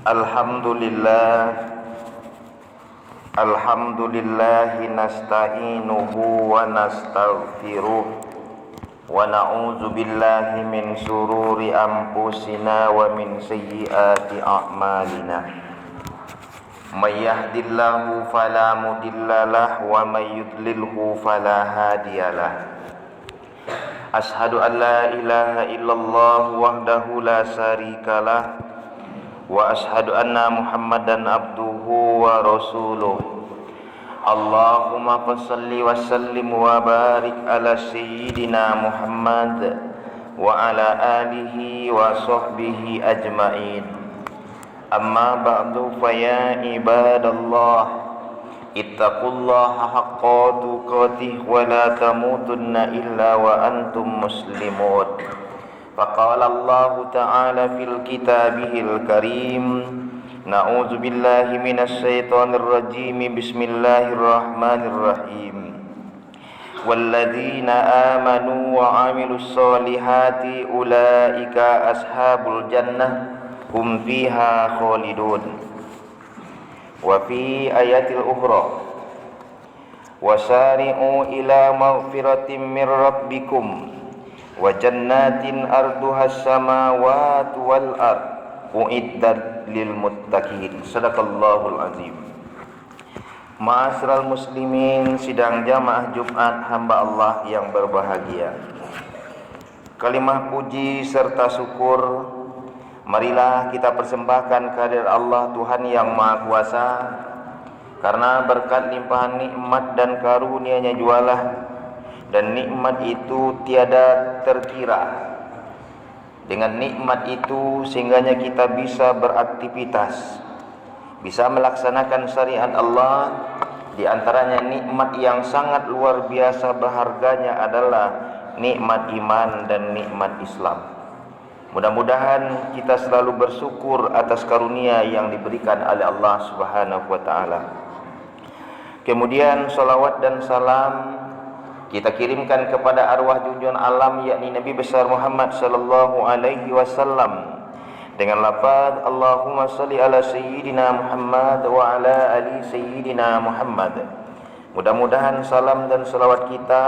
Alhamdulillah, alhamdulillahi nasta'inuhu wa nastaghfiruh wa na'udzu billahi min syururi anfusina wa min sayyiati a'malina. May yahdihillahu fala mudhillalah wa may yudlilhu fala hadiyalah. Ashhadu an la ilaha illallah wahdahu la syarikalah wa ashhadu anna Muhammadan abduhu wa rasuluh. Allahumma fassalli wa sallim wa barik ala sayyidina Muhammad wa ala alihi wa sahbihi ajmain. Amma ba'du, fa ya ibadallah, ittaqullaha haqqa tuqatih wa la tamutunna illa wa antum muslimun. Faqala Allah Ta'ala fil kitabihil karim, na'udzu billahi minasy syaithanir rajim, bismillahirrahmanirrahim. Walladzina amanu wa 'amilus solihati ulaika ashabul jannah hum fiha khalidun. Wa fi ayatil ukhra, wasari'u ila maghfiratin min rabbikum wa jannatin arduhas samawati wal ard uiddat lil muttaqin. Sadaqallahul azim. Ma'asyiral muslimin, sidang jamaah Jumat hamba Allah yang berbahagia. Kalimah puji serta syukur marilah kita persembahkan kehadirat Allah Tuhan yang Maha Kuasa, karena berkat limpahan nikmat dan karunia-Nya jualah, dan nikmat itu tiada terkira. Dengan nikmat itu sehingganya kita bisa beraktivitas, bisa melaksanakan syariat Allah. Di antaranya nikmat yang sangat luar biasa berharganya adalah nikmat iman dan nikmat Islam. Mudah-mudahan kita selalu bersyukur atas karunia yang diberikan oleh Allah Subhanahu wa taala. Kemudian salawat dan salam kita kirimkan kepada arwah junjungan alam, yakni Nabi besar Muhammad sallallahu alaihi wasallam, dengan lafaz Allahumma shalli ala sayyidina Muhammad wa ala ali sayyidina Muhammad. Mudah-mudahan salam dan salawat kita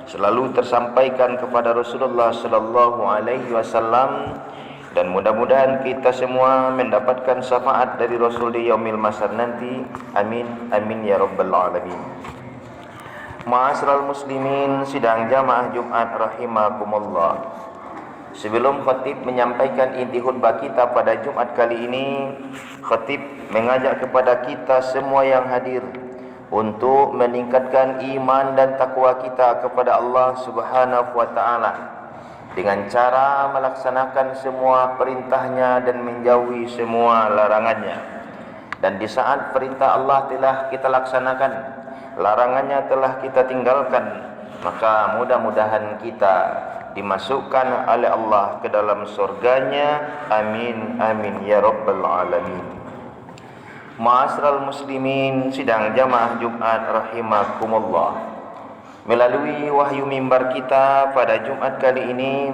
selalu tersampaikan kepada Rasulullah sallallahu alaihi wasallam, dan mudah-mudahan kita semua mendapatkan syafaat dari Rasul di yaumil mahsyar nanti. Amin amin ya rabbal alamin. Ma'asyiral muslimin, sidang jamaah Jumat rahimakumullah. Sebelum khatib menyampaikan inti khutbah kita pada Jumat kali ini, khatib mengajak kepada kita semua yang hadir untuk meningkatkan iman dan takwa kita kepada Allah Subhanahu wa taala dengan cara melaksanakan semua perintahnya dan menjauhi semua larangannya. Dan di saat perintah Allah telah kita laksanakan, larangannya telah kita tinggalkan, maka mudah-mudahan kita dimasukkan oleh Allah ke dalam surganya. Amin amin ya rabbal alamin. Ma'asyiral muslimin, sidang jamaah Jumat rahimakumullah. Melalui wahyu mimbar kita pada Jumat kali ini,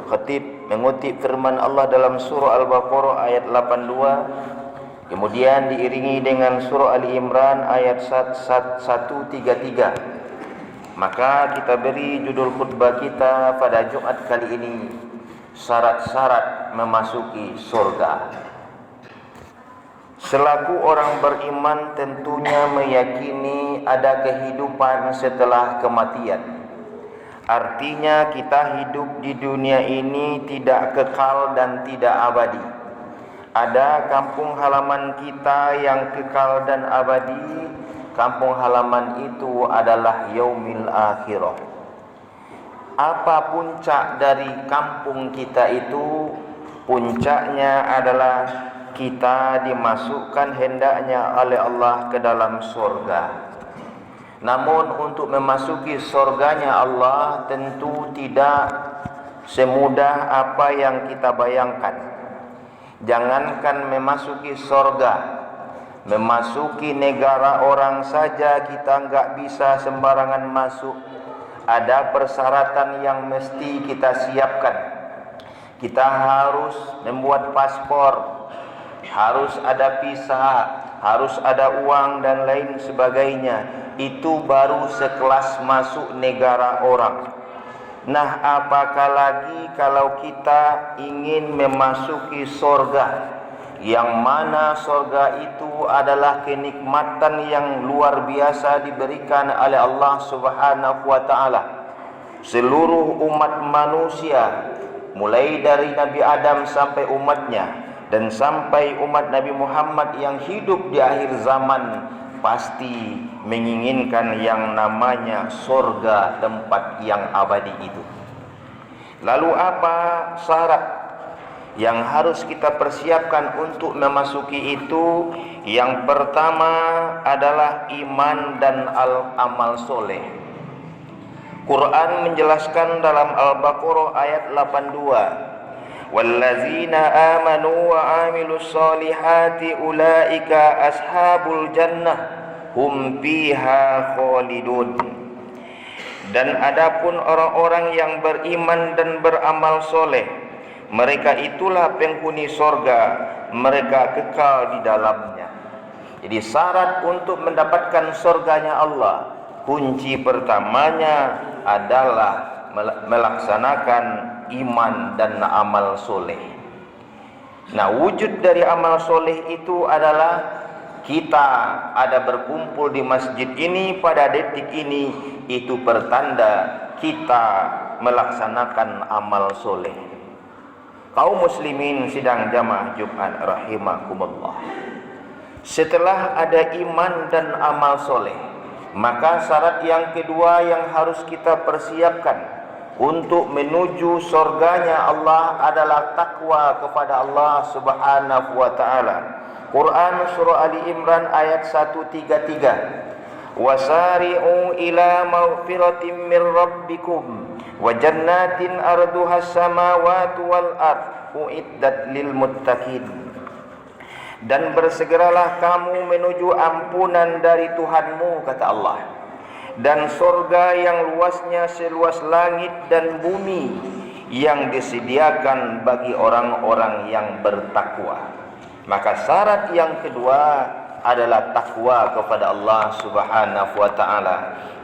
khatib mengutip firman Allah dalam surah Al-Baqarah ayat 82, kemudian diiringi dengan surah Ali Imran ayat 133. Maka kita beri judul khutbah kita pada Jumat kali ini, syarat-syarat memasuki surga. Selaku orang beriman tentunya meyakini ada kehidupan setelah kematian. Artinya kita hidup di dunia ini tidak kekal dan tidak abadi. Ada kampung halaman kita yang kekal dan abadi. Kampung halaman itu adalah yaumil akhirah. Apa puncak dari kampung kita itu? Puncaknya adalah kita dimasukkan hendaknya oleh Allah ke dalam surga. Namun untuk memasuki surganya Allah tentu tidak semudah apa yang kita bayangkan. Jangankan memasuki surga, memasuki negara orang saja kita enggak bisa sembarangan masuk. Ada persyaratan yang mesti kita siapkan. Kita harus membuat paspor, harus ada visa, harus ada uang dan lain sebagainya. Itu baru sekelas masuk negara orang. Nah, apakah lagi kalau kita ingin memasuki sorga, yang mana sorga itu adalah kenikmatan yang luar biasa diberikan oleh Allah Subhanahu wa ta'ala. Seluruh umat manusia, mulai dari Nabi Adam sampai umatnya, dan sampai umat Nabi Muhammad yang hidup di akhir zaman, pasti menginginkan yang namanya sorga, tempat yang abadi itu. Lalu apa syarat yang harus kita persiapkan untuk memasuki itu? Yang pertama adalah iman dan amal soleh. Quran menjelaskan dalam Al-Baqarah ayat 82, wallazina amanu wa amilus solihati ulaika ashabul jannah hum fiha khalidun. Dan adapun orang-orang yang beriman dan beramal soleh, mereka itulah penghuni sorga, mereka kekal di dalamnya. Jadi syarat untuk mendapatkan sorganya Allah, kunci pertamanya adalah melaksanakan iman dan amal soleh. Nah, wujud dari amal soleh itu adalah kita ada berkumpul di masjid ini pada detik ini, itu pertanda kita melaksanakan amal soleh. Kaum muslimin sidang jamaah Jumat rahimakumullah, setelah ada iman dan amal soleh, maka syarat yang kedua yang harus kita persiapkan untuk menuju surganya Allah adalah takwa kepada Allah Subhanahu wa ta'ala. Quran surah Ali Imran ayat 133, wasari'u ila maghfiratin min rabbikum wa jannatin arduhas samawati wal ard uiddat lil muttaqin. Dan bersegeralah kamu menuju ampunan dari Tuhanmu, kata Allah, dan surga yang luasnya seluas langit dan bumi, yang disediakan bagi orang-orang yang bertakwa. Maka syarat yang kedua adalah takwa kepada Allah Subhanahu wa ta'ala.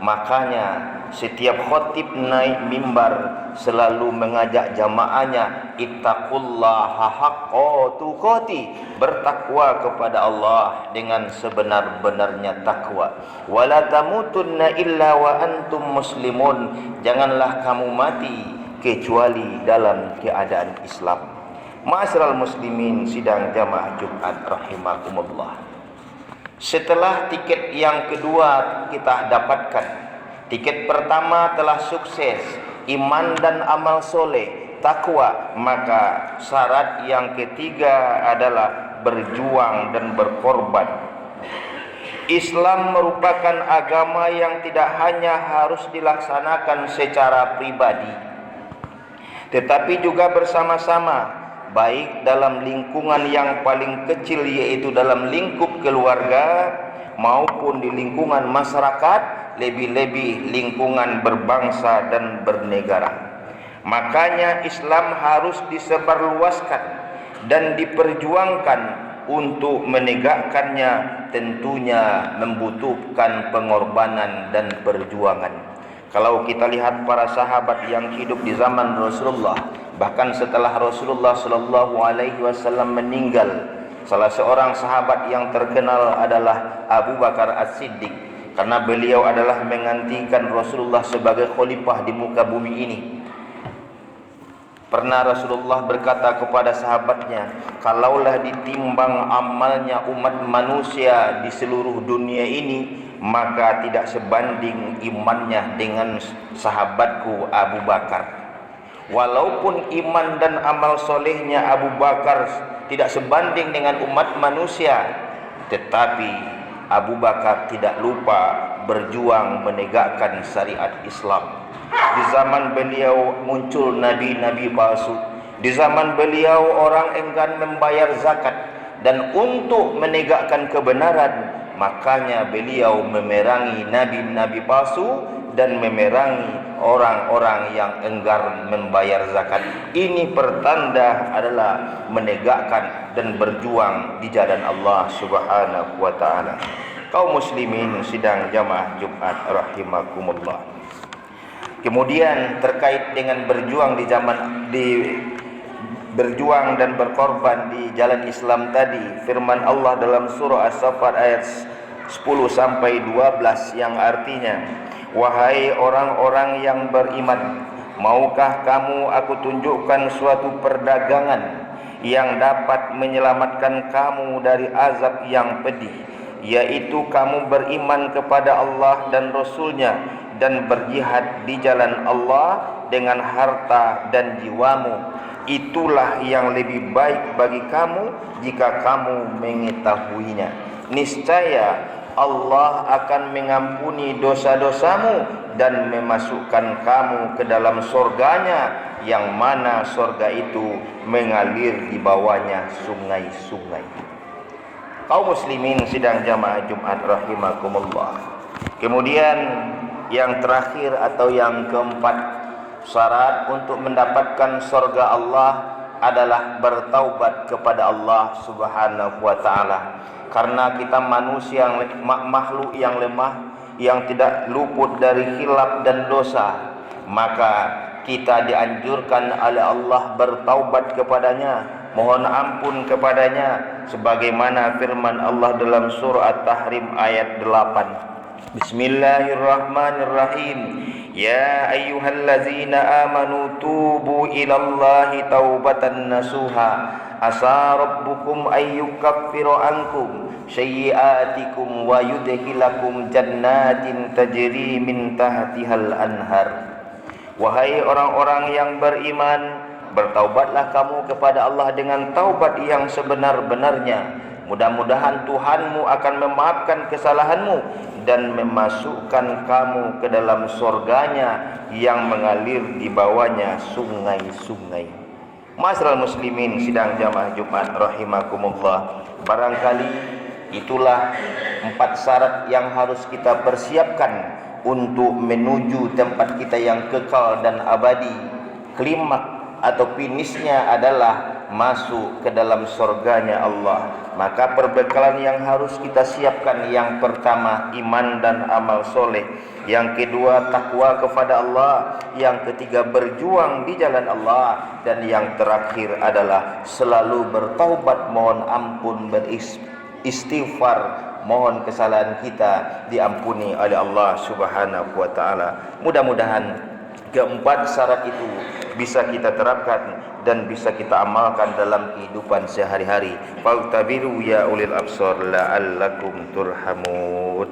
Makanya setiap khatib naik mimbar selalu mengajak jamaahnya, ittaqullaha haqqa tuqati, bertakwa kepada Allah dengan sebenar-benarnya takwa. Wala tamutunna illa wa antum muslimun, janganlah kamu mati kecuali dalam keadaan Islam. Ma'asyiral muslimin sidang jamaah Jumat rahimakumullah, setelah tiket yang kedua kita dapatkan, tiket pertama telah sukses, iman dan amal soleh, takwa, maka syarat yang ketiga adalah berjuang dan berkorban. Islam merupakan agama yang tidak hanya harus dilaksanakan secara pribadi, tetapi juga bersama-sama, baik dalam lingkungan yang paling kecil, yaitu dalam lingkup keluarga, maupun di lingkungan masyarakat, lebih-lebih lingkungan berbangsa dan bernegara. Makanya Islam harus disebarluaskan dan diperjuangkan. Untuk menegakkannya tentunya membutuhkan pengorbanan dan perjuangan. Kalau kita lihat para sahabat yang hidup di zaman Rasulullah, bahkan setelah Rasulullah sallallahu alaihi wasallam meninggal, salah seorang sahabat yang terkenal adalah Abu Bakar As-Siddiq, karena beliau adalah menggantikan Rasulullah sebagai khalifah di muka bumi ini. Pernah Rasulullah berkata kepada sahabatnya, kalaulah ditimbang amalnya umat manusia di seluruh dunia ini, maka tidak sebanding imannya dengan sahabatku Abu Bakar. Walaupun iman dan amal solehnya Abu Bakar tidak sebanding dengan umat manusia, tetapi Abu Bakar tidak lupa berjuang menegakkan syariat Islam. Di zaman beliau muncul nabi-nabi palsu. Di zaman beliau orang enggan membayar zakat, dan untuk menegakkan kebenaran, makanya beliau memerangi nabi-nabi palsu dan memerangi orang-orang yang enggan membayar zakat. Ini pertanda adalah menegakkan dan berjuang di jalan Allah Subhanahu wa taala. Kaum muslimin sidang jamaah Jumat rahimakumullah. Kemudian terkait dengan berjuang berjuang dan berkorban di jalan Islam tadi, firman Allah dalam surah As-Saffat ayat 10 sampai 12 yang artinya, wahai orang-orang yang beriman, maukah kamu aku tunjukkan suatu perdagangan yang dapat menyelamatkan kamu dari azab yang pedih, yaitu kamu beriman kepada Allah dan Rasul-Nya dan berjihad di jalan Allah dengan harta dan jiwamu. Itulah yang lebih baik bagi kamu jika kamu mengetahuinya. Niscaya Allah akan mengampuni dosa-dosamu dan memasukkan kamu ke dalam surganya, yang mana surga itu mengalir di bawahnya sungai-sungai. Kaum muslimin sidang jamaah Jumat rahimakumullah. Kemudian yang terakhir atau yang keempat, syarat untuk mendapatkan surga Allah adalah bertaubat kepada Allah Subhanahu wa taala. Karena kita manusia yang makhluk yang lemah, yang tidak luput dari khilaf dan dosa, maka kita dianjurkan oleh Allah bertaubat kepadanya, mohon ampun kepadanya, sebagaimana firman Allah dalam surah At-Tahrim ayat 8. Bismillahirrahmanirrahim. Ya ayyuhallazina amanu tubu ilallahi taubatan nasuha. Asa rabbukum ayyukaffiru ankum sayyiatikum wa yudkhilakum jannatin tajri min tahtihal anhar. Wahai orang-orang yang beriman, bertaubatlah kamu kepada Allah dengan taubat yang sebenar-benarnya. Mudah-mudahan Tuhanmu akan memaafkan kesalahanmu dan memasukkan kamu ke dalam surganya yang mengalir di bawahnya sungai-sungai. Ma'asyiral muslimin sidang jamaah Jumat rahimakumullah. Barangkali itulah 4 syarat yang harus kita persiapkan untuk menuju tempat kita yang kekal dan abadi. Klimaks atau finishnya adalah masuk ke dalam surganya Allah. Maka perbekalan yang harus kita siapkan, yang pertama iman dan amal soleh, yang kedua takwa kepada Allah, yang ketiga berjuang di jalan Allah, dan yang terakhir adalah selalu bertaubat, mohon ampun, beristighfar, mohon kesalahan kita diampuni oleh Allah Subhanahu wa taala. Mudah-mudahan keempat syarat itu bisa kita terapkan dan bisa kita amalkan dalam kehidupan sehari-hari. Fa'tabiru ya ulil absar la'allakum turhamun.